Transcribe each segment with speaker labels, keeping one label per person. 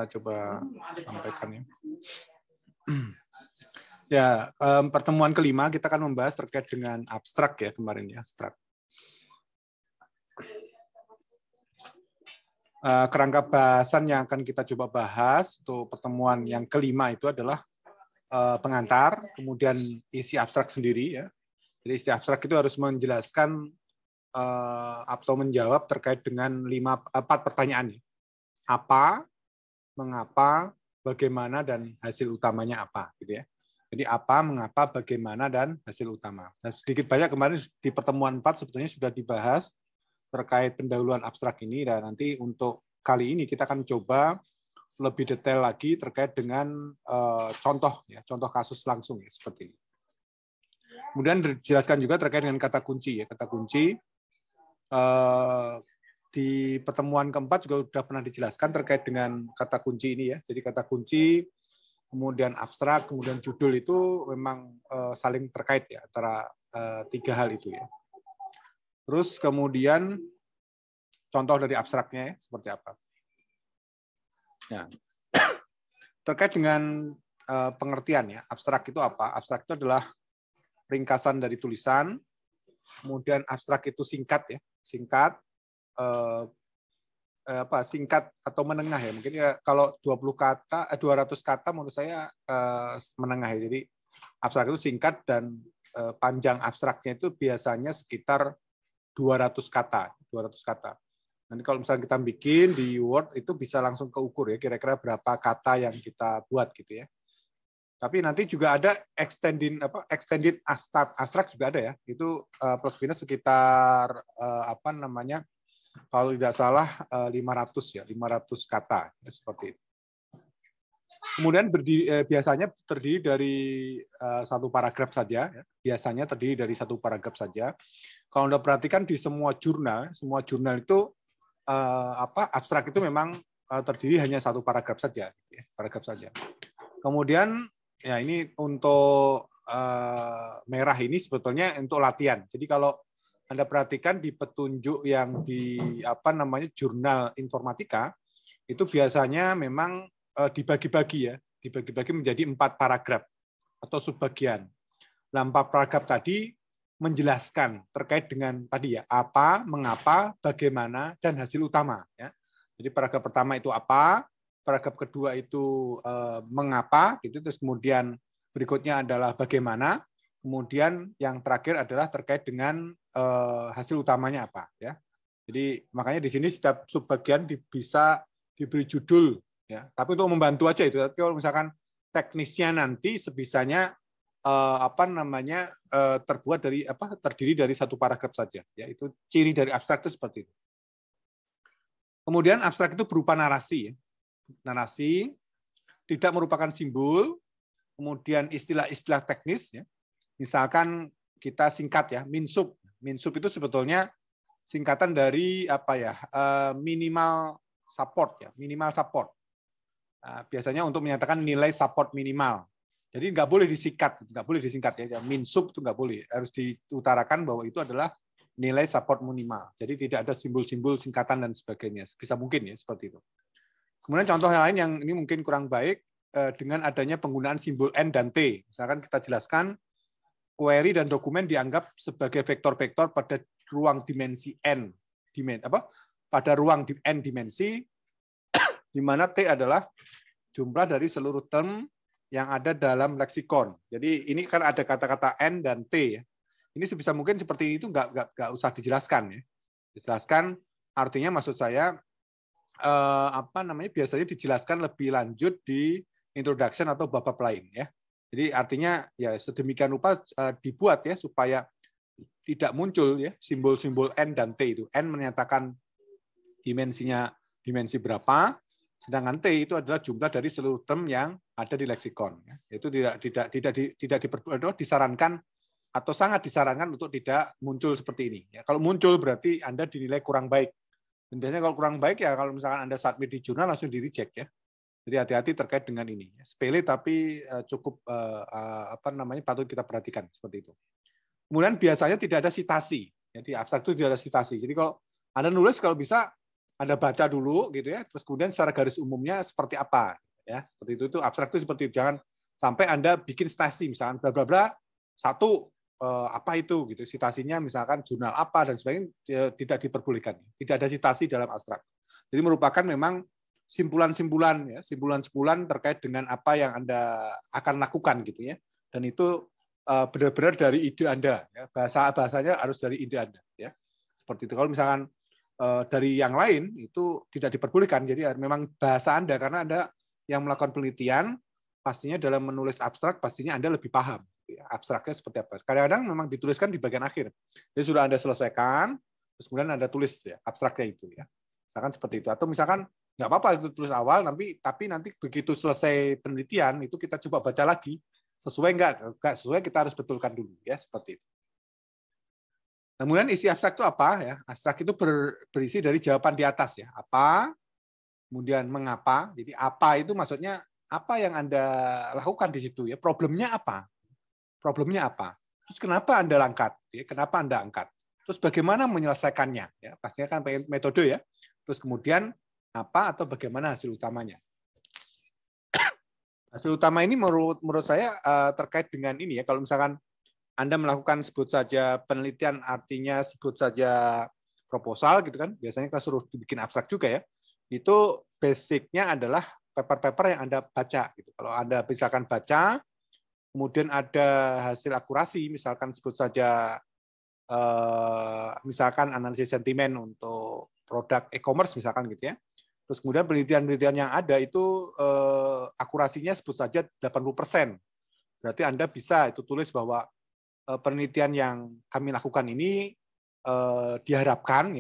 Speaker 1: Kita coba sampaikan ya. Ya, pertemuan kelima kita akan membahas terkait dengan abstrak ya kemarin ya, abstrak. Kerangka bahasan yang akan kita coba bahas untuk pertemuan yang kelima itu adalah pengantar, kemudian isi abstrak sendiri ya. Jadi isi abstrak itu harus menjelaskan atau menjawab terkait dengan 4 pertanyaan. Apa, mengapa, bagaimana, dan hasil utamanya apa gitu ya. Jadi apa, mengapa, bagaimana, dan hasil utama. Nah, sedikit banyak kemarin di pertemuan 4 sebetulnya sudah dibahas terkait pendahuluan abstrak ini, dan nanti untuk kali ini kita akan coba lebih detail lagi terkait dengan contoh ya, contoh kasus langsung ya seperti ini. Kemudian dijelaskan juga terkait dengan kata kunci ya, kata kunci di pertemuan keempat juga sudah pernah dijelaskan terkait dengan kata kunci ini ya. Jadi kata kunci, kemudian abstrak, kemudian judul itu memang saling terkait ya antara 3 hal itu ya. Terus kemudian contoh dari abstraknya ya, seperti apa. Nah, terkait dengan pengertian ya, abstrak itu apa? Abstrak itu adalah ringkasan dari tulisan, kemudian abstrak itu singkat ya, singkat, singkat atau menengah ya. Mungkin ya kalau 200 kata menurut saya menengah ya. Jadi abstrak itu singkat dan panjang abstraknya itu biasanya sekitar 200 kata. Nanti kalau misalnya kita bikin di Word itu bisa langsung keukur ya, kira-kira berapa kata yang kita buat gitu ya. Tapi nanti juga ada extended abstrak juga ada ya. Itu plus minus sekitar kalau tidak salah 500 kata ya, seperti itu. Kemudian biasanya terdiri dari satu paragraf saja. Ya. Biasanya terdiri dari satu paragraf saja. Kalau Anda perhatikan di semua jurnal itu abstrak itu memang terdiri hanya satu paragraf saja. Ya, paragraf saja. Kemudian ya ini untuk merah ini sebetulnya untuk latihan. Jadi kalau Anda perhatikan di petunjuk yang di jurnal informatika itu biasanya memang dibagi-bagi ya, dibagi-bagi menjadi 4 paragraf atau subbagian. Nah, 4 paragraf tadi menjelaskan terkait dengan tadi ya, apa, mengapa, bagaimana, dan hasil utama ya. Jadi paragraf pertama itu apa, paragraf kedua itu mengapa gitu, terus kemudian berikutnya adalah bagaimana, kemudian yang terakhir adalah terkait dengan hasil utamanya apa ya. Jadi makanya di sini setiap subbagian bisa diberi judul ya, tapi untuk membantu aja itu. Tapi kalau misalkan teknisnya nanti sebisanya terdiri dari satu paragraf saja ya. Itu ciri dari abstrak itu seperti itu. Kemudian abstrak itu berupa narasi ya. Narasi tidak merupakan simbol, kemudian istilah-istilah teknis ya. Misalkan kita singkat ya, minsub. Minsub itu sebetulnya singkatan dari minimal support ya, minimal support. Nah, biasanya untuk menyatakan nilai support minimal. Jadi nggak boleh disingkat ya. Minsub itu nggak boleh. Harus diutarakan bahwa itu adalah nilai support minimal. Jadi tidak ada simbol-simbol singkatan dan sebagainya. Bisa mungkin ya seperti itu. Kemudian contoh yang lain yang ini mungkin kurang baik dengan adanya penggunaan simbol N dan T. Misalkan kita jelaskan query dan dokumen dianggap sebagai vektor-vektor pada ruang dimensi N. Pada ruang N dimensi, di mana T adalah jumlah dari seluruh term yang ada dalam leksikon. Jadi ini kan ada kata-kata N dan T ya. Ini sebisa mungkin seperti itu nggak usah dijelaskan ya. Dijelaskan artinya maksud saya biasanya dijelaskan lebih lanjut di introduction atau bab lain ya. Jadi artinya ya sedemikian rupa dibuat ya supaya tidak muncul ya simbol-simbol N dan T itu. N menyatakan dimensi berapa, sedangkan T itu adalah jumlah dari seluruh term yang ada di leksikon. Itu tidak disarankan atau sangat disarankan untuk tidak muncul seperti ini. Kalau muncul berarti Anda dinilai kurang baik. Dan biasanya kalau kurang baik ya kalau misalkan Anda submit di jurnal langsung di-reject ya. Jadi hati-hati terkait dengan ini. Sepele tapi cukup patut kita perhatikan seperti itu. Kemudian biasanya tidak ada sitasi. Jadi abstrak itu tidak ada sitasi. Jadi kalau Anda nulis kalau bisa Anda baca dulu gitu ya, terus kemudian secara garis umumnya seperti apa ya, seperti itu abstrak itu seperti itu. Jangan sampai Anda bikin citasi misalkan bla bla bla satu apa itu gitu, citasinya misalkan jurnal apa dan sebagainya tidak diperbolehkan. Tidak ada citasi dalam abstrak. Jadi merupakan memang simpulan-simpulan ya, simpulan-simpulan terkait dengan apa yang Anda akan lakukan gitu ya. Dan itu benar-benar dari ide Anda ya. Bahasanya harus dari ide Anda ya. Seperti itu. Kalau misalkan dari yang lain itu tidak diperbolehkan. Jadi memang bahasa Anda, karena Anda yang melakukan penelitian, pastinya dalam menulis abstrak, pastinya Anda lebih paham abstraknya seperti apa. Kadang-kadang memang dituliskan di bagian akhir. Jadi sudah Anda selesaikan, terus kemudian Anda tulis ya abstraknya itu ya. Misalkan seperti itu. Atau misalkan nggak apa-apa itu tulis awal, tapi nanti begitu selesai penelitian itu kita coba baca lagi, sesuai nggak sesuai kita harus betulkan dulu ya, seperti itu. Kemudian isi abstrak itu apa ya? Abstrak itu berisi dari jawaban di atas ya. Apa, kemudian mengapa. Jadi apa itu maksudnya apa yang Anda lakukan di situ ya? Problemnya apa? Problemnya apa? Terus kenapa Anda angkat? Ya, kenapa Anda angkat? Terus bagaimana menyelesaikannya? Ya, pastinya kan metode ya. Terus kemudian apa atau bagaimana hasil utamanya? Hasil utama ini menurut saya terkait dengan ini ya. Kalau misalkan Anda melakukan sebut saja penelitian, artinya sebut saja proposal gitu kan, biasanya kita suruh dibikin abstrak juga ya. Itu basicnya adalah paper-paper yang Anda baca gitu. Kalau Anda misalkan baca, kemudian ada hasil akurasi, misalkan sebut saja misalkan analisis sentimen untuk produk e-commerce misalkan gitu ya. Terus kemudian penelitian-penelitian yang ada itu akurasinya sebut saja 80%. Berarti Anda bisa itu tulis bahwa penelitian yang kami lakukan ini diharapkan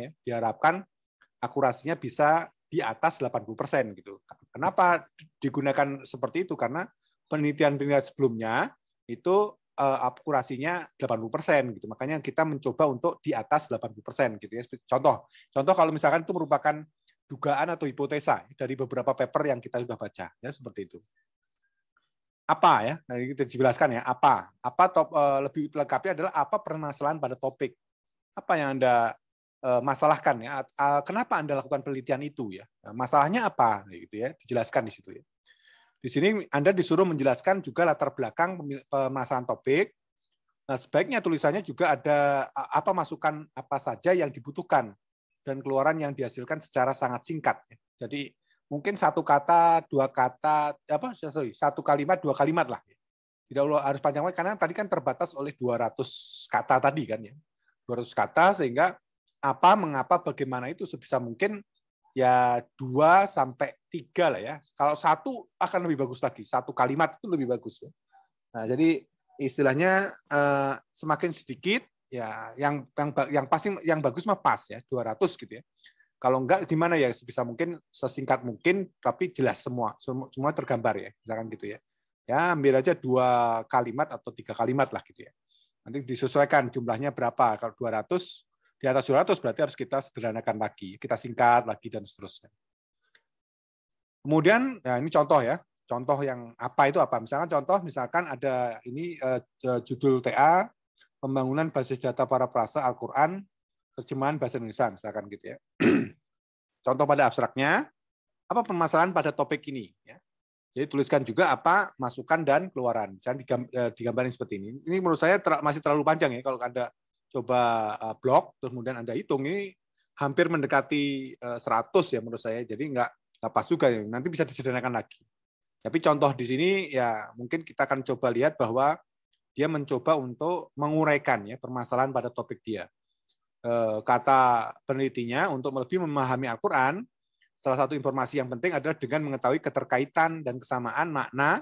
Speaker 1: akurasinya bisa di atas 80% gitu. Kenapa digunakan seperti itu? Karena penelitian-penelitian sebelumnya itu akurasinya 80% gitu. Makanya kita mencoba untuk di atas 80% gitu ya. Contoh kalau misalkan itu merupakan dugaan atau hipotesa dari beberapa paper yang kita sudah baca ya, seperti itu. Apa ya? Nah, kita dijelaskan ya, apa lebih lengkapnya adalah apa permasalahan pada topik. Apa yang Anda masalahkan ya? Kenapa Anda lakukan penelitian itu ya? Masalahnya apa gitu ya? Dijelaskan di situ ya. Di sini Anda disuruh menjelaskan juga latar belakang permasalahan topik. Nah, sebaiknya tulisannya juga ada apa masukan apa saja yang dibutuhkan dan keluaran yang dihasilkan secara sangat singkat. Jadi mungkin satu kata, dua kata, satu kalimat, dua kalimat lah. Tidak harus panjang banget karena tadi kan terbatas oleh 200 kata tadi kan ya. 200 kata sehingga apa, mengapa, bagaimana itu sebisa mungkin ya 2 sampai 3 lah ya. Kalau 1 akan lebih bagus lagi. 1 kalimat itu lebih bagus ya. Nah, jadi istilahnya semakin sedikit ya yang pasti yang bagus mah pas ya 200 gitu ya. Kalau enggak gimana ya sebisa mungkin sesingkat mungkin tapi jelas semua tergambar ya, misalkan gitu ya. Ya ambil aja 2 kalimat atau 3 kalimat lah gitu ya. Nanti disesuaikan jumlahnya berapa. Kalau 200 di atas 200 berarti harus kita sederhanakan lagi, kita singkat lagi dan seterusnya. Kemudian nah ini contoh ya. Contoh yang apa itu apa? Misalkan ada ini judul TA pembangunan basis data para prasa Al-Qur'an terjemahan bahasa Indonesia misalkan gitu ya. Contoh pada abstraknya, apa permasalahan pada topik ini ya. Jadi tuliskan juga apa masukan dan keluaran. Misalnya digambarin seperti ini. Ini menurut saya masih terlalu panjang ya kalau Anda coba blok terus kemudian Anda hitung ini hampir mendekati 100 ya menurut saya. Jadi nggak pas juga ya. Nanti bisa disederhanakan lagi. Tapi contoh di sini ya mungkin kita akan coba lihat bahwa dia mencoba untuk menguraikan ya permasalahan pada topik dia. Kata penelitinya untuk lebih memahami Al-Quran, salah satu informasi yang penting adalah dengan mengetahui keterkaitan dan kesamaan makna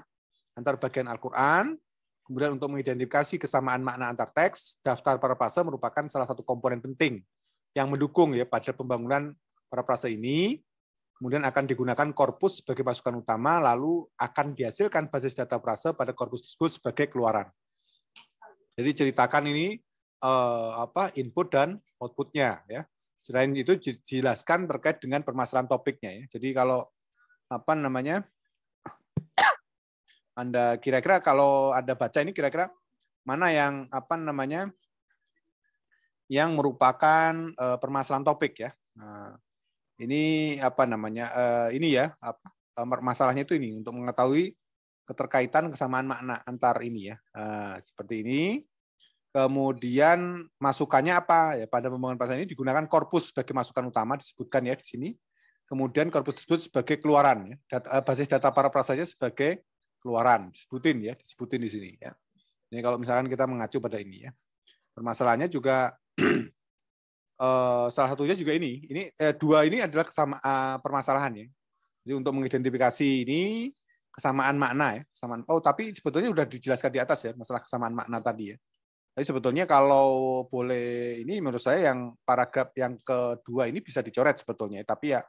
Speaker 1: antar bagian Al-Quran. Kemudian untuk mengidentifikasi kesamaan makna antar teks, daftar paraprasa merupakan salah satu komponen penting yang mendukung ya pada pembangunan paraprasa ini. Kemudian akan digunakan korpus sebagai masukan utama, lalu akan dihasilkan basis data prasa pada korpus tersebut sebagai keluaran. Jadi ceritakan ini input dan outputnya ya. Selain itu jelaskan terkait dengan permasalahan topiknya ya. Jadi kalau Anda kira-kira kalau Anda baca ini kira-kira mana yang yang merupakan permasalahan topik ya. Nah, Ini apa namanya? Ini ya, masalahnya itu ini untuk mengetahui keterkaitan kesamaan makna antar ini ya. Seperti ini. Kemudian masukannya apa? Ya, pada pembangunan pasal ini digunakan korpus sebagai masukan utama, disebutkan ya di sini. Kemudian korpus tersebut sebagai keluaran, ya. Basis data para prasanya sebagai keluaran, disebutin di sini ya. Ini kalau misalkan kita mengacu pada ini ya. Permasalahannya juga salah satunya juga ini dua ini adalah permasalahan ya. Jadi untuk mengidentifikasi ini kesamaan makna ya, kesamaan. Oh, tapi sebetulnya sudah dijelaskan di atas ya masalah kesamaan makna tadi ya. Tapi sebetulnya kalau boleh ini menurut saya yang paragraf yang kedua ini bisa dicoret sebetulnya. Tapi ya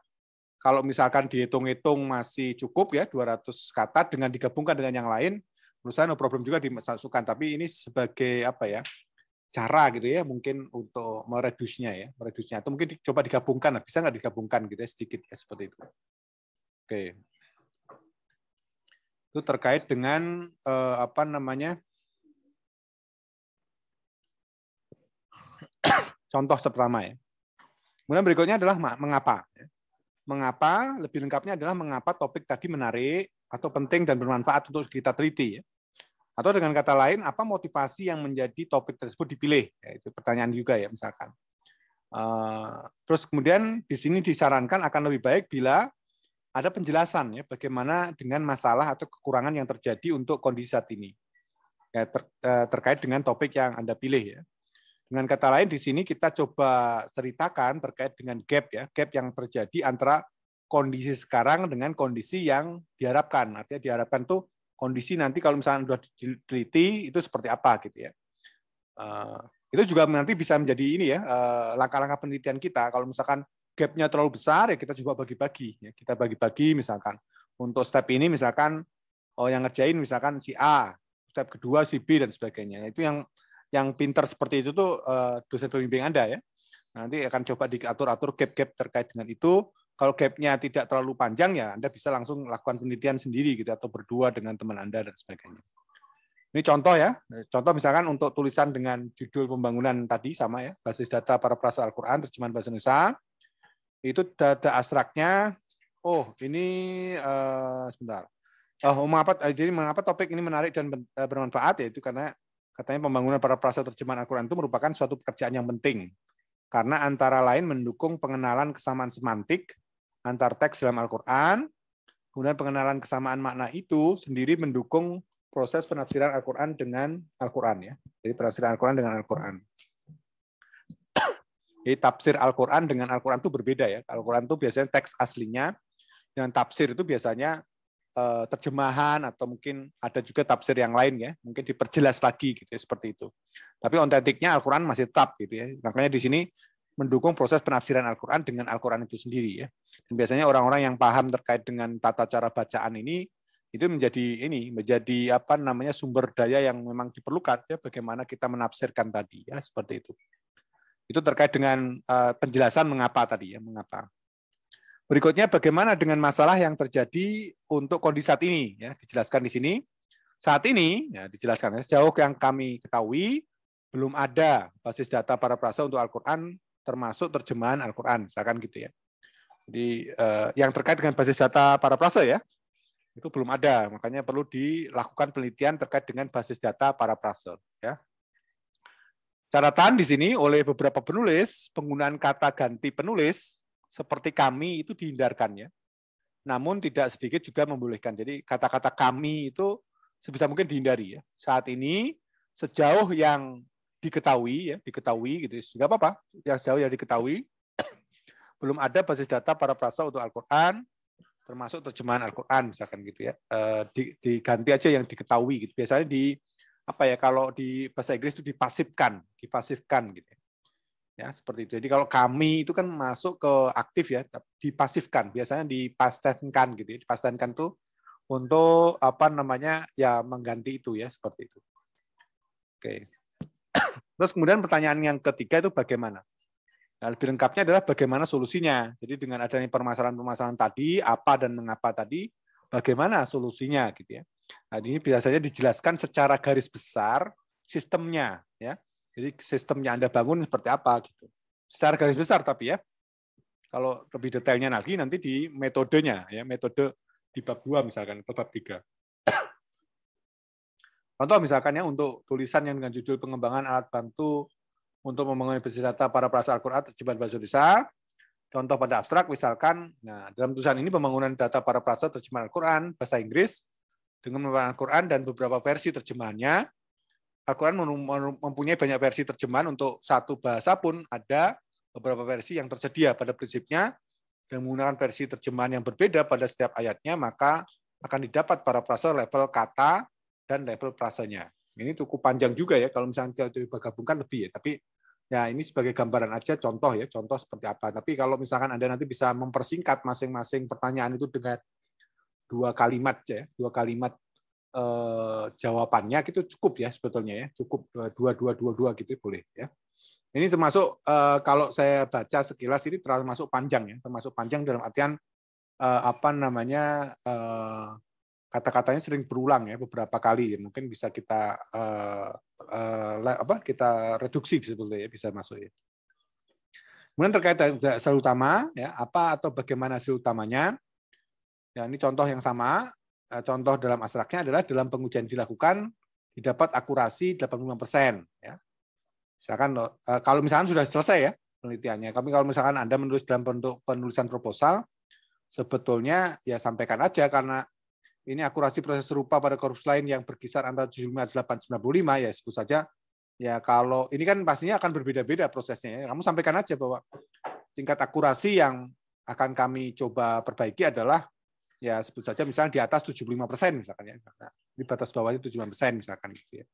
Speaker 1: kalau misalkan dihitung-hitung masih cukup ya 200 kata dengan digabungkan dengan yang lain, menurut saya no problem juga dimasukkan. Tapi ini sebagai apa ya? Cara gitu ya mungkin untuk meredusnya atau mungkin coba digabungkan, bisa nggak digabungkan gitu ya sedikit ya seperti itu. Oke. Itu terkait dengan apa namanya? Contoh pertama ya. Kemudian berikutnya adalah mengapa. Mengapa, lebih lengkapnya adalah mengapa topik tadi menarik atau penting dan bermanfaat untuk kita teliti. Ya. Atau dengan kata lain, apa motivasi yang menjadi topik tersebut dipilih. Ya, itu pertanyaan juga ya misalkan. Terus kemudian di sini disarankan akan lebih baik bila ada penjelasan ya bagaimana dengan masalah atau kekurangan yang terjadi untuk kondisi saat ini. Ya, terkait dengan topik yang Anda pilih ya. Dengan kata lain, di sini kita coba ceritakan terkait dengan gap yang terjadi antara kondisi sekarang dengan kondisi yang diharapkan. Artinya diharapkan tuh kondisi nanti kalau misalnya sudah diteliti itu seperti apa gitu ya. Itu juga nanti bisa menjadi ini ya langkah-langkah penelitian kita. Kalau misalkan gapnya terlalu besar ya kita coba bagi-bagi. Ya. Kita bagi-bagi misalkan untuk step ini misalkan yang ngerjain misalkan si A, step kedua si B dan sebagainya. Itu yang pintar seperti itu tuh dosen pembimbing Anda ya. Nanti akan coba diatur-atur gap-gap terkait dengan itu. Kalau gapnya tidak terlalu panjang ya Anda bisa langsung lakukan penelitian sendiri gitu atau berdua dengan teman Anda dan sebagainya. Ini contoh ya. Contoh misalkan untuk tulisan dengan judul pembangunan tadi sama ya, basis data para prasa Al-Qur'an terjemahan bahasa Indonesia. Itu data abstraknya. Oh, ini sebentar. Mengapa topik ini menarik dan bermanfaat yaitu karena katanya pembangunan para prasa terjemahan Al-Quran itu merupakan suatu pekerjaan yang penting karena antara lain mendukung pengenalan kesamaan semantik antar teks dalam Al-Quran, kemudian pengenalan kesamaan makna itu sendiri mendukung proses penafsiran Al-Quran dengan Al-Quran ya. Jadi penafsiran Al-Quran dengan Al-Quran. Jadi tafsir Al-Quran dengan Al-Quran itu berbeda ya. Al-Quran itu biasanya teks aslinya, dan tafsir itu biasanya terjemahan atau mungkin ada juga tafsir yang lain ya, mungkin diperjelas lagi gitu ya, seperti itu. Tapi ontentiknya Al-Quran masih tetap gitu ya. Makanya di sini mendukung proses penafsiran Al-Quran dengan Al-Quran itu sendiri ya. Dan biasanya orang-orang yang paham terkait dengan tata cara bacaan ini itu menjadi apa namanya sumber daya yang memang diperlukan ya bagaimana kita menafsirkan tadi ya seperti itu. Itu terkait dengan penjelasan mengapa tadi ya, mengapa. Berikutnya bagaimana dengan masalah yang terjadi untuk kondisi saat ini ya dijelaskan di sini. Saat ini ya dijelaskan sejauh yang kami ketahui belum ada basis data para prasa untuk Al-Qur'an termasuk terjemahan Al-Qur'an misalkan gitu ya. Jadi yang terkait dengan basis data para prasa ya itu belum ada, makanya perlu dilakukan penelitian terkait dengan basis data para prasa ya. Catatan di sini oleh beberapa penulis penggunaan kata ganti penulis seperti kami itu dihindarkan ya. Namun tidak sedikit juga membolehkan. Jadi kata-kata kami itu sebisa mungkin dihindari ya. Saat ini sejauh yang diketahui gitu. Enggak apa-apa, yang sejauh yang diketahui belum ada basis data para prasa untuk Al-Qur'an termasuk terjemahan Al-Qur'an misalkan gitu ya. Diganti aja yang diketahui gitu. Biasanya kalau di bahasa Inggris itu dipasifkan gitu. Ya, seperti itu. Jadi kalau kami itu kan masuk ke aktif ya, dipasifkan, biasanya dipastenkan gitu ya. Dipastenkan tuh untuk apa namanya ya mengganti itu ya, seperti itu. Oke. Terus kemudian pertanyaan yang ketiga itu bagaimana? Nah, lebih lengkapnya adalah bagaimana solusinya. Jadi dengan adanya permasalahan-permasalahan tadi, apa dan mengapa tadi, bagaimana solusinya gitu ya. Nah, ini biasanya dijelaskan secara garis besar sistemnya ya. Jadi sistem yang Anda bangun seperti apa gitu. Secara garis besar tapi ya. Kalau lebih detailnya lagi nanti di metodenya, ya metode di bab 2 misalkan, atau bab 3. Contoh misalkan ya untuk tulisan yang dengan judul pengembangan alat bantu untuk membangun basis data para perasa Al-Quran terjemahan bahasa Indonesia. Contoh pada abstrak misalkan, nah dalam tulisan ini pembangunan data para perasa terjemahan Al-Quran bahasa Inggris dengan menggunakan Al-Quran dan beberapa versi terjemahannya. Al-Quran mempunyai banyak versi terjemahan, untuk satu bahasa pun ada beberapa versi yang tersedia. Pada prinsipnya, dengan menggunakan versi terjemahan yang berbeda pada setiap ayatnya, maka akan didapat para frase level kata dan level frasenya. Ini cukup panjang juga ya, kalau misalnya kita gabungkan lebih ya. Tapi ya ini sebagai gambaran aja, contoh ya, contoh seperti apa. Tapi kalau misalkan Anda nanti bisa mempersingkat masing-masing pertanyaan itu dengan 2 kalimat ya, 2 kalimat jawabannya itu cukup ya sebetulnya ya, cukup 2 gitu boleh ya. Ini termasuk kalau saya baca sekilas ini termasuk panjang ya, termasuk panjang dalam artian kata-katanya sering berulang ya beberapa kali ya. Mungkin bisa kita kita reduksi sebetulnya ya, bisa masuk ya. Kemudian terkait dengan hasil utama ya, apa atau bagaimana hasil utamanya? Ya, ini contoh yang sama. Contoh dalam abstraknya adalah dalam pengujian dilakukan didapat akurasi 85%. Ya. Misalkan kalau misalkan sudah selesai ya penelitiannya, tapi kalau misalkan Anda menulis dalam bentuk penulisan proposal, sebetulnya ya sampaikan aja karena ini akurasi proses serupa pada korpus lain yang berkisar antara 75-895 ya sebut saja. Ya kalau ini kan pastinya akan berbeda-beda prosesnya. Ya. Kamu sampaikan aja bahwa tingkat akurasi yang akan kami coba perbaiki adalah ya sebut saja misalnya di atas 75% misalkan ya. Nah, di batas bawahnya 75% misalkan gitu ya.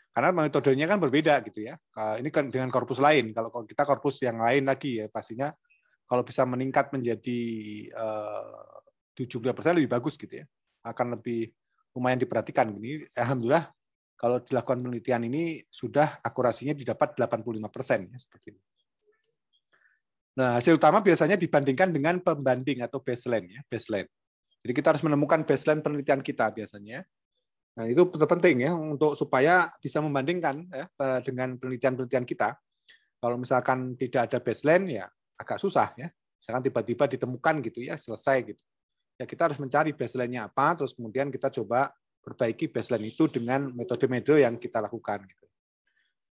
Speaker 1: Karena metodenya kan berbeda gitu ya. Ini kan dengan korpus lain. Kalau kita korpus yang lain lagi ya pastinya kalau bisa meningkat menjadi 75% lebih bagus gitu ya. Akan lebih lumayan diperhatikan. Ini alhamdulillah kalau dilakukan penelitian ini sudah akurasinya didapat 85% ya seperti ini. Nah, hasil utama biasanya dibandingkan dengan pembanding atau baseline ya, baseline. Jadi kita harus menemukan baseline penelitian kita biasanya. Nah, itu penting ya untuk supaya bisa membandingkan ya, dengan penelitian-penelitian kita. Kalau misalkan tidak ada baseline ya agak susah ya. Misalkan tiba-tiba ditemukan gitu ya, selesai gitu. Ya kita harus mencari baseline-nya apa, terus kemudian kita coba perbaiki baseline itu dengan metode-metode yang kita lakukan gitu.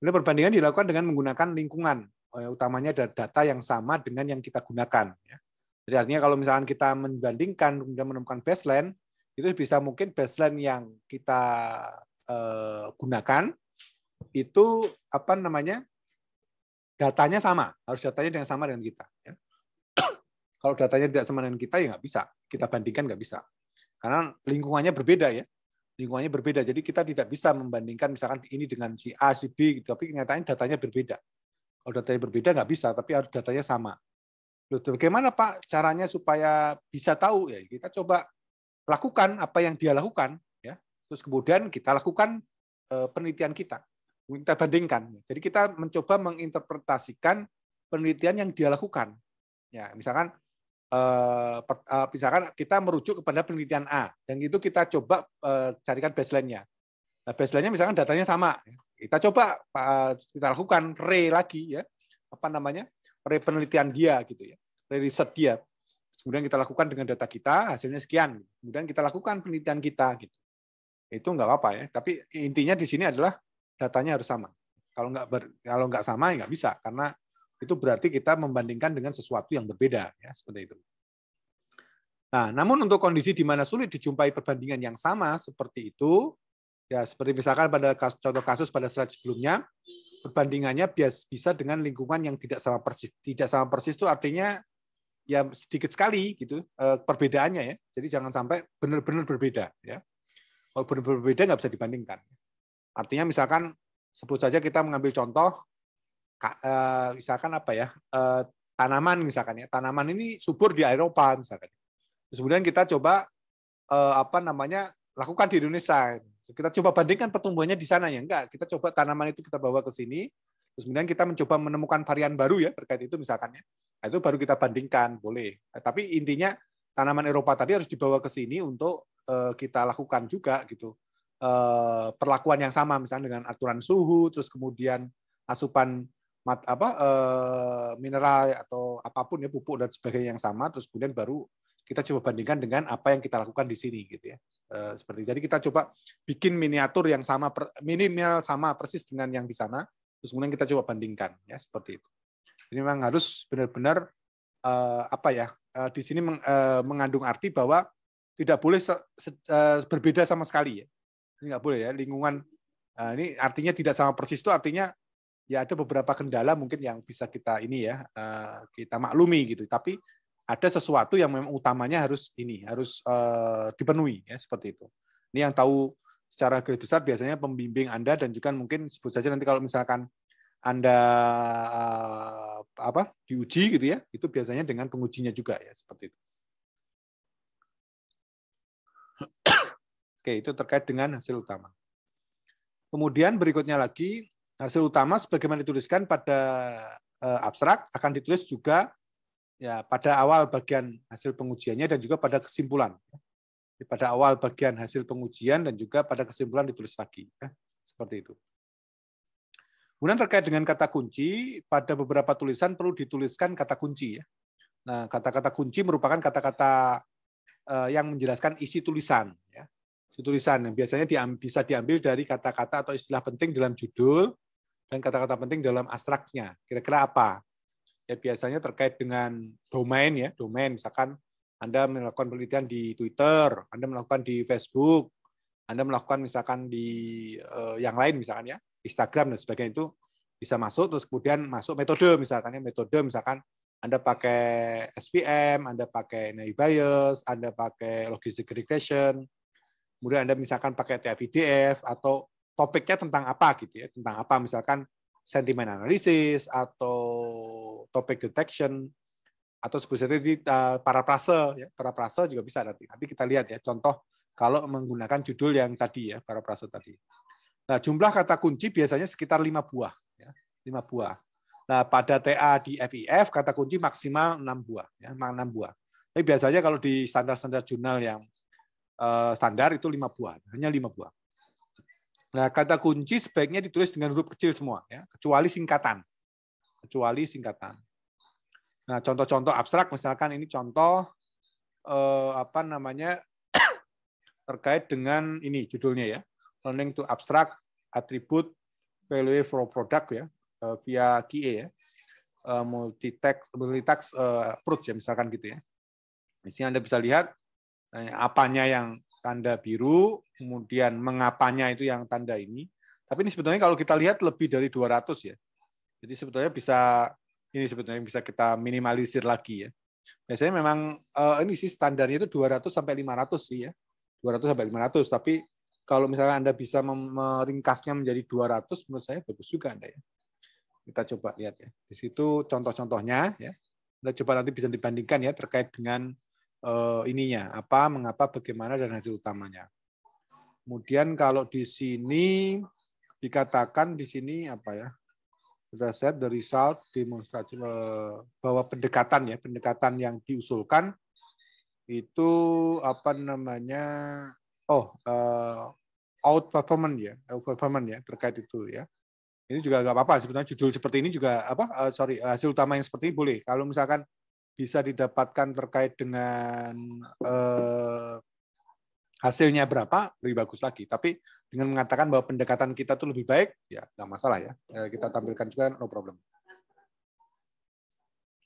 Speaker 1: Ini perbandingan dilakukan dengan menggunakan lingkungan, utamanya data yang sama dengan yang kita gunakan ya. Jadi artinya kalau misalkan kita membandingkan kemudian menemukan baseline, itu bisa mungkin baseline yang kita gunakan itu apa namanya datanya sama, harus datanya yang sama dengan kita. Ya. Kalau datanya tidak sama dengan kita ya nggak bisa, kita bandingkan nggak bisa, karena lingkungannya berbeda ya, lingkungannya berbeda. Jadi kita tidak bisa membandingkan misalkan ini dengan si A, si B, gitu. Tapi kenyataannya datanya berbeda. Kalau datanya berbeda nggak bisa, tapi harus datanya sama. Bagaimana Pak caranya supaya bisa tahu ya? Kita coba lakukan apa yang dia lakukan ya. Terus kemudian kita lakukan penelitian kita bandingkan. Jadi kita mencoba menginterpretasikan penelitian yang dia lakukan. Ya, misalkan kita merujuk kepada penelitian A dan itu kita coba carikan baseline-nya. Nah, baseline-nya misalkan datanya sama. Kita coba kita lakukan lagi ya. Apa namanya? Penelitian dia gitu ya, riset dia. Kemudian kita lakukan dengan data kita, hasilnya sekian. Kemudian kita lakukan penelitian kita gitu. Itu nggak apa-apa ya. Tapi intinya di sini adalah datanya harus sama. Kalau nggak sama ya nggak bisa, karena itu berarti kita membandingkan dengan sesuatu yang berbeda ya seperti itu. Nah, namun untuk kondisi di mana sulit dijumpai perbandingan yang sama seperti itu, ya seperti misalkan pada contoh kasus pada slide sebelumnya. Perbandingannya bisa dengan lingkungan yang tidak sama persis. Tidak sama persis itu artinya ya sedikit sekali gitu perbedaannya ya. Jadi jangan sampai benar-benar berbeda ya. Kalau benar-benar berbeda nggak bisa dibandingkan. Artinya misalkan sebut saja kita mengambil contoh misalkan apa ya tanaman misalkan ya. Tanaman ini subur di Eropa misalkan. Terus kemudian kita coba lakukan di Indonesia. Kita coba bandingkan pertumbuhannya di sana ya enggak. Kita coba tanaman itu kita bawa ke sini, terus kemudian kita mencoba menemukan varian baru ya terkait itu misalkan ya. Nah, itu baru kita bandingkan, boleh. Tapi intinya tanaman Eropa tadi harus dibawa ke sini untuk kita lakukan juga gitu. Perlakuan yang sama misalnya dengan aturan suhu, terus kemudian asupan mineral atau apapun ya, pupuk dan sebagainya yang sama, terus kemudian baru kita coba bandingkan dengan apa yang kita lakukan di sini gitu ya. Seperti jadi kita coba bikin miniatur yang sama, minimal sama persis dengan yang di sana, terus kemudian kita coba bandingkan ya, seperti itu. Ini memang harus benar-benar di sini mengandung arti bahwa tidak boleh berbeda sama sekali ya. Ini nggak boleh ya, lingkungan ini artinya tidak sama persis, itu artinya ya ada beberapa kendala mungkin yang bisa kita kita maklumi gitu, tapi ada sesuatu yang memang utamanya harus dipenuhi ya, seperti itu. Ini yang tahu secara garis besar biasanya pembimbing Anda, dan juga mungkin sebut saja nanti kalau misalkan Anda diuji gitu ya, itu biasanya dengan pengujinya juga ya, seperti itu. Oke, itu terkait dengan hasil utama. Kemudian berikutnya lagi, hasil utama sebagaimana dituliskan pada abstrak akan ditulis juga ya pada awal bagian hasil pengujiannya dan juga pada kesimpulan. Pada awal bagian hasil pengujian dan juga pada kesimpulan ditulis lagi. Ya. Seperti itu. Kemudian terkait dengan kata kunci, pada beberapa tulisan perlu dituliskan kata kunci. Ya. Nah, kata-kata kunci merupakan kata-kata yang menjelaskan isi tulisan. Ya. Isi tulisan yang biasanya bisa diambil dari kata-kata atau istilah penting dalam judul dan kata-kata penting dalam abstraknya. Kira-kira apa? Ya, biasanya terkait dengan domain ya, domain misalkan Anda melakukan penelitian di Twitter, Anda melakukan di Facebook, Anda melakukan misalkan di yang lain misalkan ya, Instagram dan sebagainya, itu bisa masuk, terus kemudian masuk metode misalkan ya, metode misalkan Anda pakai SVM, Anda pakai naive Bayes, Anda pakai logistic regression, kemudian Anda misalkan pakai TF-IDF atau topiknya tentang apa gitu ya, tentang apa misalkan sentiment analysis atau topic detection atau sebut saja di paraphrase ya, paraphrase juga bisa nanti kita lihat ya contoh kalau menggunakan judul yang tadi ya, paraphrase tadi. Nah, jumlah kata kunci biasanya sekitar 5 buah ya, 5 buah. Nah, pada TA di FIF kata kunci maksimal 6 buah ya, 6 buah. Tapi biasanya kalau di standar-standar jurnal yang standar itu 5 buah, hanya 5 buah. Nah, kata kunci sebaiknya ditulis dengan huruf kecil semua, ya, kecuali singkatan. Kecuali singkatan. Nah, contoh-contoh abstrak, misalkan ini contoh terkait dengan ini judulnya ya, learning to abstract attribute value for product ya, via QA ya, multi-text approach ya, misalkan gitu ya. Di sini Anda bisa lihat apanya yang tanda biru, kemudian mengapanya itu yang tanda ini. Tapi ini sebetulnya kalau kita lihat lebih dari 200 ya. Jadi sebetulnya bisa kita minimalisir lagi ya. Biasanya memang ini sih standarnya itu 200 sampai 500 sih ya. 200 sampai 500, tapi kalau misalnya Anda bisa meringkasnya menjadi 200, menurut saya bagus juga Anda ya. Kita coba lihat ya. Di situ contoh-contohnya ya. Anda coba nanti bisa dibandingkan ya terkait dengan ininya, apa, mengapa, bagaimana, dan hasil utamanya. Kemudian kalau di sini dikatakan di sini apa ya? Kita set the result demonstrasi bahwa pendekatan yang diusulkan itu apa namanya? Outperformance ya, terkait itu ya. Ini juga nggak apa-apa sebetulnya, judul seperti ini juga hasil utama yang seperti ini boleh. Kalau misalkan bisa didapatkan terkait dengan hasilnya berapa, lebih bagus lagi. Tapi dengan mengatakan bahwa pendekatan kita tuh lebih baik, ya nggak masalah ya. Kita tampilkan juga, no problem.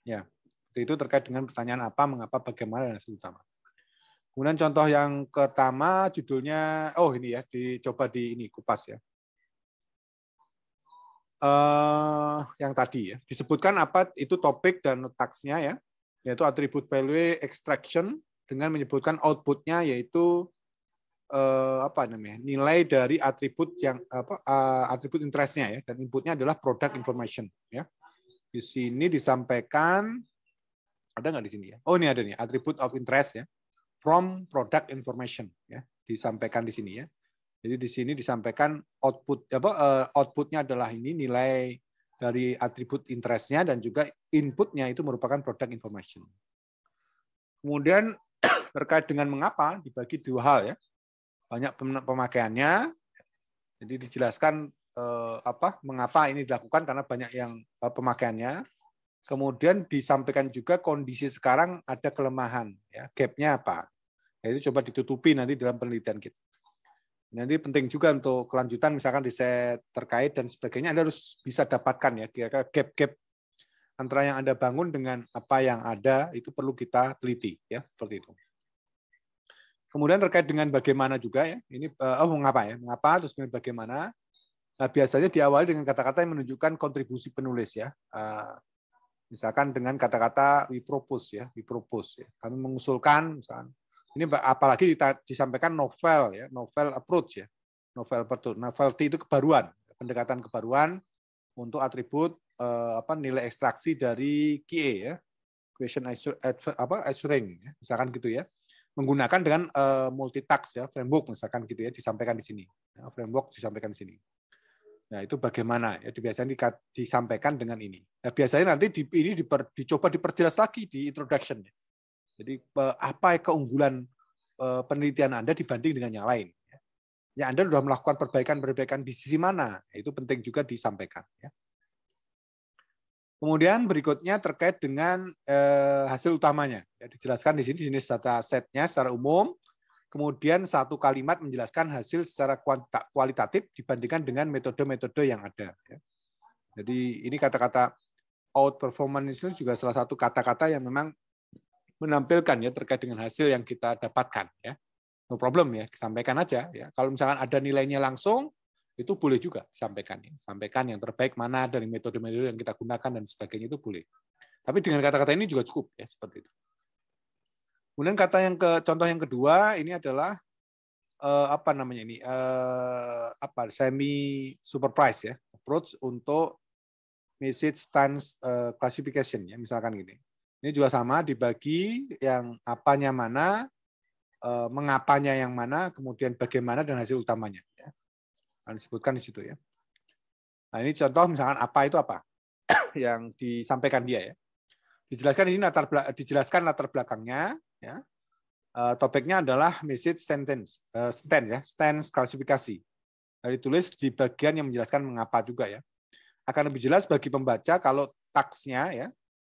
Speaker 1: Ya, itu terkait dengan pertanyaan apa, mengapa, bagaimana, dan hasil utama. Kemudian contoh yang pertama judulnya, ini ya, dicoba di ini kupas ya. Yang tadi ya, disebutkan apa itu topik dan taksnya ya, yaitu atribut value extraction dengan menyebutkan outputnya yaitu nilai dari atribut yang atribut interestnya ya, dan inputnya adalah product information ya. Di sini disampaikan, ada nggak di sini ya? Oh, ini ada nih, atribut of interest ya, from product information ya, disampaikan di sini ya. Jadi di sini disampaikan outputnya adalah ini nilai dari atribut interestnya, dan juga inputnya itu merupakan product information. Kemudian terkait dengan mengapa dibagi 2 hal ya, banyak pemakaiannya. Jadi dijelaskan mengapa ini dilakukan karena banyak yang pemakaiannya. Kemudian disampaikan juga kondisi sekarang ada kelemahan, ya, gap-nya apa. Ya, itu coba ditutupi nanti dalam penelitian kita. Nanti penting juga untuk kelanjutan, misalkan riset terkait dan sebagainya, Anda harus bisa dapatkan ya, kira-kira gap-gap antara yang Anda bangun dengan apa yang ada, itu perlu kita teliti, ya, seperti itu. Kemudian terkait dengan bagaimana juga ya, ini mengapa, terus bagaimana. Nah, biasanya diawali dengan kata-kata yang menunjukkan kontribusi penulis ya. Misalkan dengan kata-kata we propose ya. Kami mengusulkan misalkan. Ini apalagi disampaikan novel ya, novel approach ya. Novelty itu kebaruan, pendekatan kebaruan untuk atribut nilai ekstraksi dari QA ya. Question answering ya. Misalkan gitu ya. Menggunakan dengan multitask ya, framework misalkan gitu ya, disampaikan di sini. Ya, framework disampaikan di sini. Nah, itu bagaimana ya, biasanya disampaikan dengan ini. Nah, biasanya nanti ini dicoba diperjelas lagi di introduction. Jadi apa keunggulan penelitian Anda dibanding dengan yang lain. Ya, Anda sudah melakukan perbaikan di sisi mana, itu penting juga disampaikan. Ya. Kemudian berikutnya terkait dengan hasil utamanya. Ya, dijelaskan di sini jenis data setnya secara umum. Kemudian satu kalimat menjelaskan hasil secara kualitatif dibandingkan dengan metode-metode yang ada. Jadi ini kata-kata outperformance itu juga salah satu kata-kata yang memang menampilkan ya terkait dengan hasil yang kita dapatkan. Ya. No problem ya, sampaikan aja. Ya. Kalau misalkan ada nilainya langsung, itu boleh juga disampaikan. Ya. Sampaikan yang terbaik mana dari metode-metode yang kita gunakan dan sebagainya itu boleh. Tapi dengan kata-kata ini juga cukup ya seperti itu. Kemudian contoh yang kedua ini adalah semi supervised ya approach untuk message stance classification ya misalkan gini. Ini juga sama dibagi yang apanya mana, mengapanya yang mana, kemudian bagaimana dan hasil utamanya ya. Nah, disebutkan di situ ya. Nah, ini contoh misalkan apa itu apa yang disampaikan dia ya. Dijelaskan di sini dijelaskan latar belakangnya ya. Topiknya adalah message stance klasifikasi. Ditulis di bagian yang menjelaskan mengapa juga ya. Akan lebih jelas bagi pembaca kalau taksnya ya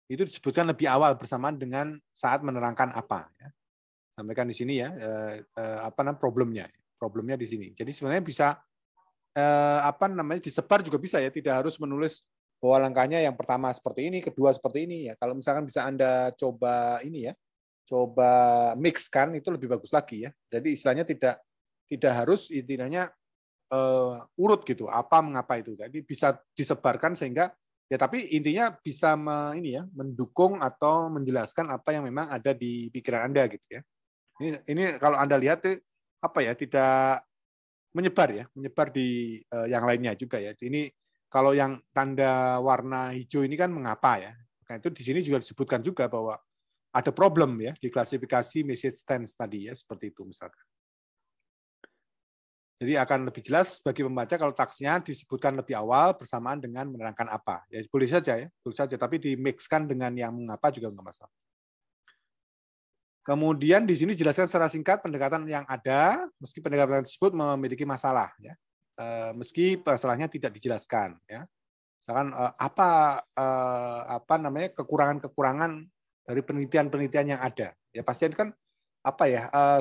Speaker 1: itu disebutkan lebih awal bersamaan dengan saat menerangkan apa ya. Sampaikan di sini ya problemnya. Problemnya di sini. Jadi sebenarnya bisa disebar juga bisa ya, tidak harus menulis bahwa langkahnya yang pertama seperti ini, kedua seperti ini ya. Kalau misalkan bisa Anda coba ini ya, coba mix kan itu lebih bagus lagi ya. Jadi istilahnya tidak harus intinya urut gitu, apa mengapa itu. Jadi bisa disebarkan sehingga ya tapi intinya bisa mendukung atau menjelaskan apa yang memang ada di pikiran Anda gitu ya. Ini kalau Anda lihat tidak menyebar di yang lainnya juga ya. Ini kalau yang tanda warna hijau ini kan mengapa ya. Nah, itu di sini juga disebutkan juga bahwa ada problem ya di klasifikasi message stance tadi ya, seperti itu misalkan. Jadi akan lebih jelas bagi pembaca kalau taksnya disebutkan lebih awal bersamaan dengan menerangkan apa. Ya boleh saja ya, boleh saja, tapi dimixkan dengan yang mengapa juga nggak masalah. Kemudian di sini jelaskan secara singkat pendekatan yang ada, meski pendekatan tersebut memiliki masalah ya. Meski masalahnya tidak dijelaskan ya. Misalkan kekurangan-kekurangan dari penelitian-penelitian yang ada. Ya pasti itu kan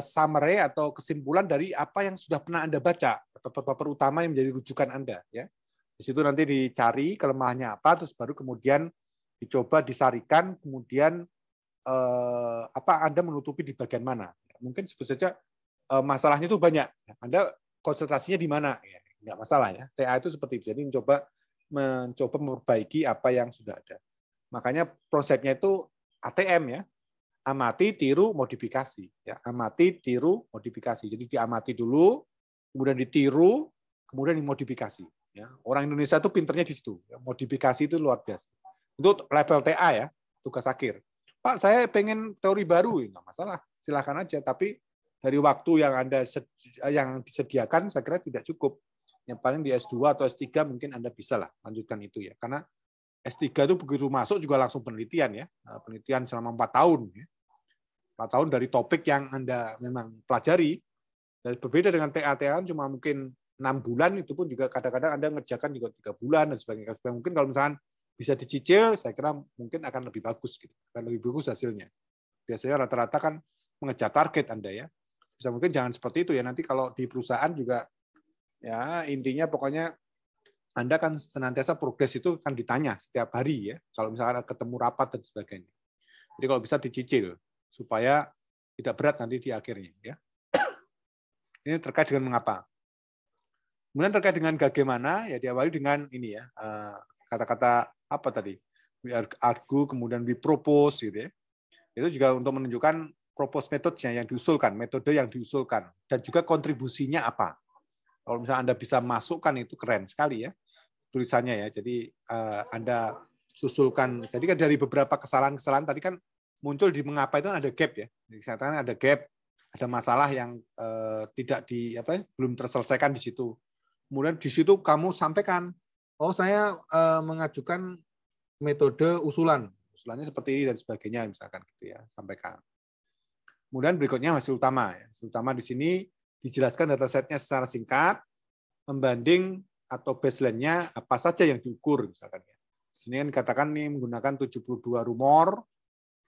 Speaker 1: summary atau kesimpulan dari apa yang sudah pernah Anda baca, paper utama yang menjadi rujukan Anda ya. Di situ nanti dicari kelemahannya apa, terus baru kemudian dicoba disarikan, kemudian Anda menutupi di bagian mana. Mungkin sebut saja masalahnya itu banyak. Anda konsentrasinya di mana? Ya, nggak masalah ya. TA itu seperti itu. Jadi mencoba memperbaiki apa yang sudah ada. Makanya konsepnya itu ATM ya. Amati, tiru, modifikasi. Ya, amati, tiru, modifikasi. Jadi diamati dulu, kemudian ditiru, kemudian dimodifikasi. Ya, orang Indonesia itu pinternya di situ. Ya, modifikasi itu luar biasa. Untuk level TA ya, tugas akhir. Pak, saya pengen teori baru, nggak masalah, silakan aja. Tapi dari waktu yang disediakan, saya kira tidak cukup. Yang paling di S2 atau S3 mungkin Anda bisa lah lanjutkan itu ya. Karena S3 itu begitu masuk juga langsung penelitian ya. Penelitian selama 4 tahun. Ya. 4 tahun dari topik yang Anda memang pelajari. Dan berbeda dengan TA cuma mungkin bulan itu pun juga kadang-kadang Anda ngerjakan juga 3 bulan dan sebagainya. Mungkin kalau misalkan bisa dicicil, saya kira mungkin akan lebih bagus gitu. Akan lebih bagus hasilnya. Biasanya rata-rata kan mengejar target Anda ya. Bisa mungkin jangan seperti itu ya. Nanti kalau di perusahaan juga ya intinya pokoknya Anda kan senantiasa progres itu kan ditanya setiap hari ya. Kalau misalkan ketemu rapat dan sebagainya. Jadi kalau bisa dicicil supaya tidak berat nanti di akhirnya ya. Ini terkait dengan mengapa. Kemudian terkait dengan bagaimana ya diawali dengan ini ya. Kata-kata apa tadi? We argue, kemudian we propose gitu ya. Itu juga untuk menunjukkan propose metode-nya yang diusulkan, metode yang diusulkan, dan juga kontribusinya apa. Kalau misalnya Anda bisa masukkan itu keren sekali ya tulisannya ya. Jadi Anda susulkan. Jadi kan dari beberapa kesalahan-kesalahan tadi kan muncul di mengapa itu ada gap ya. Dikatakan ada gap, ada masalah yang tidak belum terselesaikan di situ. Kemudian di situ kamu sampaikan, oh saya mengajukan metode usulannya seperti ini dan sebagainya misalkan gitu ya, sampaikan. Kemudian berikutnya hasil utama. Hasil utama di sini dijelaskan datasetnya secara singkat, membanding atau baseline-nya apa saja yang diukur misalkan ya. Di sini kan dikatakan nih menggunakan 72 rumor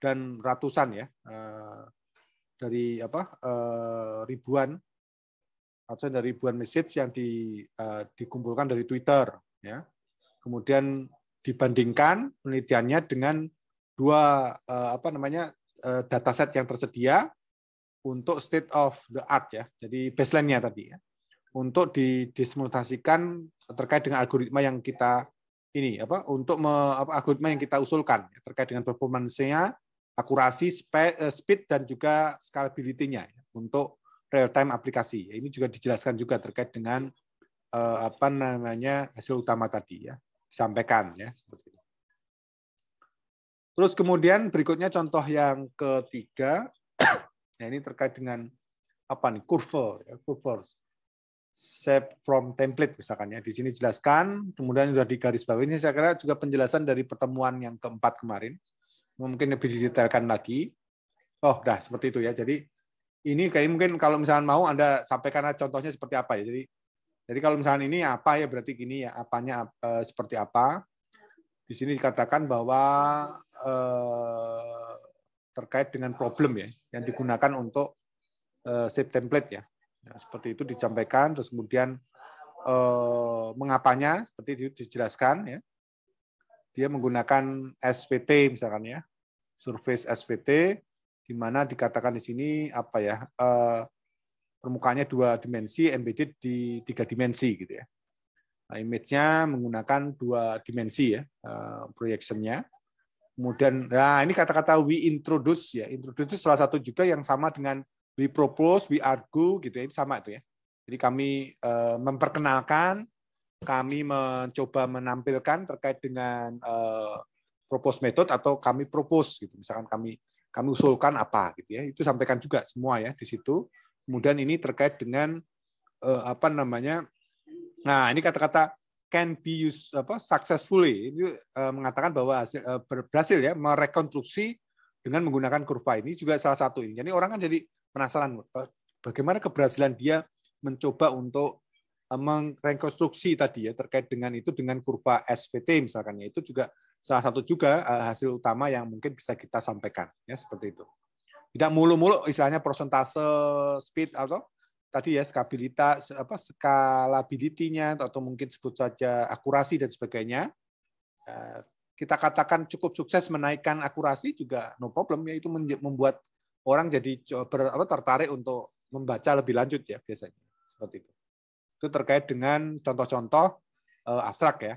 Speaker 1: dan ratusan ya dari ribuan message yang dikumpulkan dari Twitter ya. Kemudian dibandingkan penelitiannya dengan dua dataset yang tersedia untuk state of the art ya. Jadi baseline-nya tadi ya. Untuk disimulasikan terkait dengan algoritma yang kita algoritma yang kita usulkan ya, terkait dengan performance-nya, akurasi, speed dan juga scalability-nya ya, untuk real time aplikasi. Ini juga dijelaskan juga terkait dengan hasil utama tadi ya. Disampaikan ya seperti itu. Terus kemudian berikutnya contoh yang ketiga, nah ini terkait dengan curves, shape from template misalkan ya. Di sini jelaskan, kemudian sudah digarisbawahi. Ini saya kira juga penjelasan dari pertemuan yang keempat kemarin. Mungkin lebih didetailkan lagi. Oh, dah seperti itu ya. Jadi ini kayak mungkin kalau misalnya mau Anda sampaikan contohnya seperti apa ya. Jadi kalau misalnya ini apa ya berarti gini ya, apanya seperti apa. Di sini dikatakan bahwa terkait dengan problem ya yang digunakan untuk shape template ya. Nah, seperti itu disampaikan, terus kemudian mengapanya seperti itu dijelaskan ya. Dia menggunakan SVT misalkan ya, surface SVT, di mana dikatakan di sini permukaannya 2 dimensi, embedded di 3 dimensi gitu ya. Nah, image-nya menggunakan 2 dimensi ya, projection-nya. Kemudian, nah ini kata-kata we introduce ya, introduce itu salah satu juga yang sama dengan we propose, we argue gitu ya, itu sama itu ya. Jadi kami memperkenalkan, kami mencoba menampilkan terkait dengan propose method atau kami propose gitu. Misalkan kami usulkan apa gitu ya. Itu sampaikan juga semua ya di situ. Kemudian ini terkait dengan nah, ini kata-kata can be used successfully. Itu mengatakan bahwa berhasil ya merekonstruksi dengan menggunakan kurva ini juga salah satu ini. Jadi orang kan jadi penasaran bagaimana keberhasilan dia mencoba untuk merekonstruksi tadi ya terkait dengan itu dengan kurva SVT misalkan ya. Itu juga salah satu juga hasil utama yang mungkin bisa kita sampaikan ya seperti itu. Tidak mulu-mulu istilahnya persentase speed atau tadi ya skabilitas scalability-nya atau mungkin sebut saja akurasi dan sebagainya. Kita katakan cukup sukses menaikkan akurasi juga no problem ya, itu membuat orang jadi tertarik untuk membaca lebih lanjut ya biasanya seperti itu. Itu terkait dengan contoh-contoh abstrak ya.